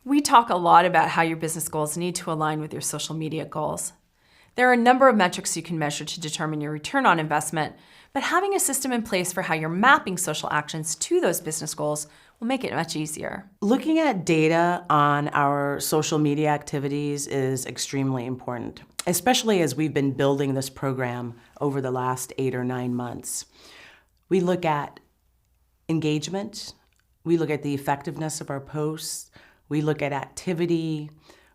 We talk a lot about how your business goals need to align with your social media goals. There are a number of metrics you can measure to determine your return on investment, but having a system in place for how you're mapping social actions to those business goals will make it much easier. Looking at data on our social media activities is extremely important, especially as we've been building this program over the last 8 or 9 months. We look at engagement, we look at the effectiveness of our posts, we look at activity,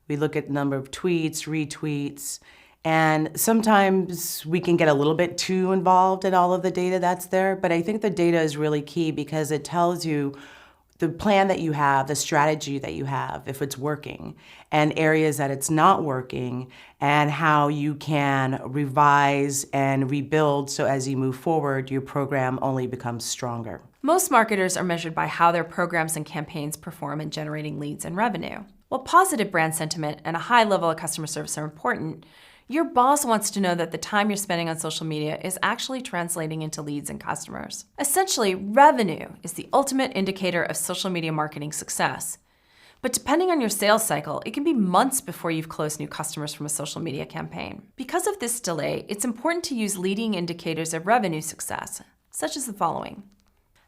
we look at number of tweets, retweets, and sometimes we can get a little bit too involved in all of the data that's there, but I think the data is really key because it tells you the plan that you have, the strategy that you have, if it's working, and areas that it's not working, and how you can revise and rebuild so as you move forward, your program only becomes stronger. Most marketers are measured by how their programs and campaigns perform in generating leads and revenue. While positive brand sentiment and a high level of customer service are important, your boss wants to know that the time you're spending on social media is actually translating into leads and customers. Essentially, revenue is the ultimate indicator of social media marketing success. But depending on your sales cycle, it can be months before you've closed new customers from a social media campaign. Because of this delay, it's important to use leading indicators of revenue success, such as the following.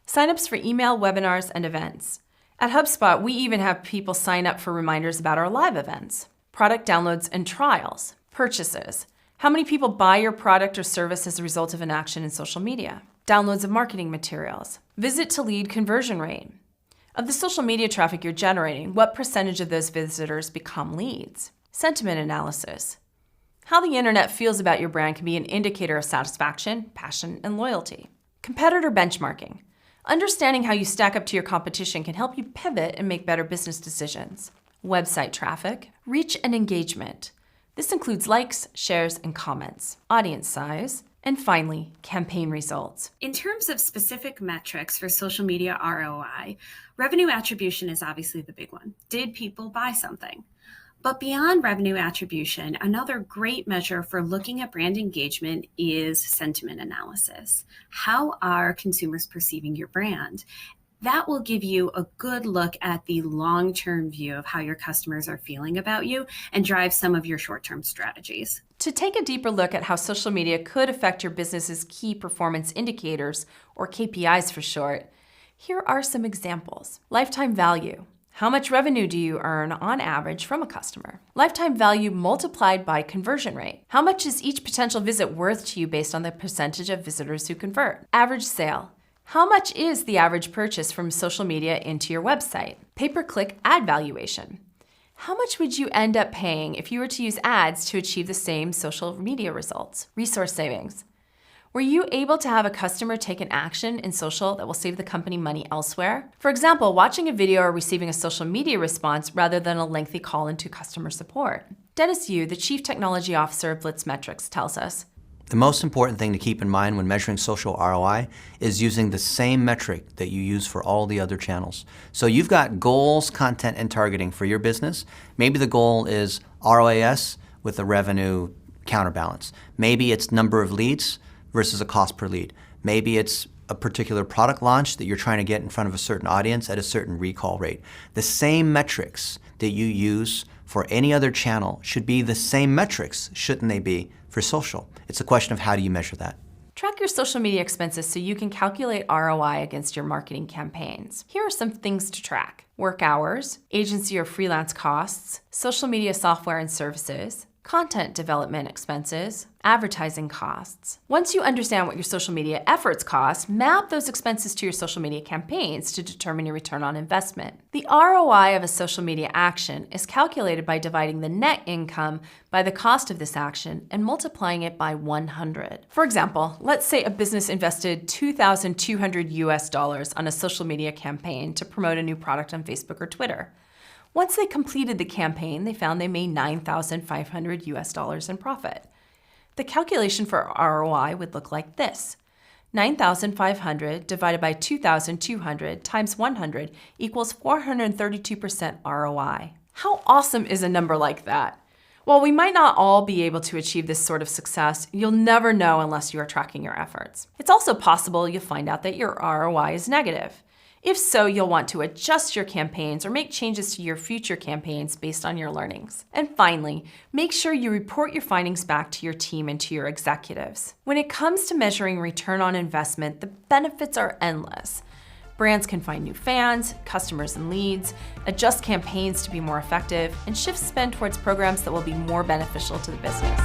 Signups for email, webinars, and events. At HubSpot, we even have people sign up for reminders about our live events. Product downloads and trials. Purchases. How many people buy your product or service as a result of an action in social media? Downloads of marketing materials. Visit to lead conversion rate. Of the social media traffic you're generating, what percentage of those visitors become leads? Sentiment analysis. How the internet feels about your brand can be an indicator of satisfaction, passion, and loyalty. Competitor benchmarking. Understanding how you stack up to your competition can help you pivot and make better business decisions. Website traffic. Reach and engagement. This includes likes, shares, and comments, audience size, and finally, campaign results. In terms of specific metrics for social media ROI, revenue attribution is obviously the big one. Did people buy something? But beyond revenue attribution, another great measure for looking at brand engagement is sentiment analysis. How are consumers perceiving your brand? That will give you a good look at the long-term view of how your customers are feeling about you and drive some of your short-term strategies. To take a deeper look at how social media could affect your business's key performance indicators, or KPIs for short, here are some examples. Lifetime value. How much revenue do you earn on average from a customer? Lifetime value multiplied by conversion rate. How much is each potential visit worth to you based on the percentage of visitors who convert? Average sale. How much is the average purchase from social media into your website? Pay-per-click ad valuation. How much would you end up paying if you were to use ads to achieve the same social media results? Resource savings. Were you able to have a customer take an action in social that will save the company money elsewhere? For example, watching a video or receiving a social media response rather than a lengthy call into customer support. Dennis Yu, the Chief Technology Officer of Blitz Metrics, tells us, the most important thing to keep in mind when measuring social ROI is using the same metric that you use for all the other channels. So you've got goals, content, and targeting for your business. Maybe the goal is ROAS with a revenue counterbalance. Maybe it's number of leads versus a cost per lead. Maybe it's a particular product launch that you're trying to get in front of a certain audience at a certain recall rate. The same metrics that you use for any other channel should be the same metrics, shouldn't they be, for social? It's a question of how do you measure that. Track your social media expenses so you can calculate ROI against your marketing campaigns. Here are some things to track. Work hours, agency or freelance costs, social media software and services, content development expenses, advertising costs. Once you understand what your social media efforts cost, map those expenses to your social media campaigns to determine your return on investment. The ROI of a social media action is calculated by dividing the net income by the cost of this action and multiplying it by 100. For example, let's say a business invested $2,200 on a social media campaign to promote a new product on Facebook or Twitter. Once they completed the campaign, they found they made $9,500 in profit. The calculation for ROI would look like this. 9,500 divided by 2,200 times 100 equals 432% ROI. How awesome is a number like that? While we might not all be able to achieve this sort of success, you'll never know unless you are tracking your efforts. It's also possible you'll find out that your ROI is negative. If so, you'll want to adjust your campaigns or make changes to your future campaigns based on your learnings. And finally, make sure you report your findings back to your team and to your executives. When it comes to measuring return on investment, the benefits are endless. Brands can find new fans, customers, and leads, adjust campaigns to be more effective, and shift spend towards programs that will be more beneficial to the business.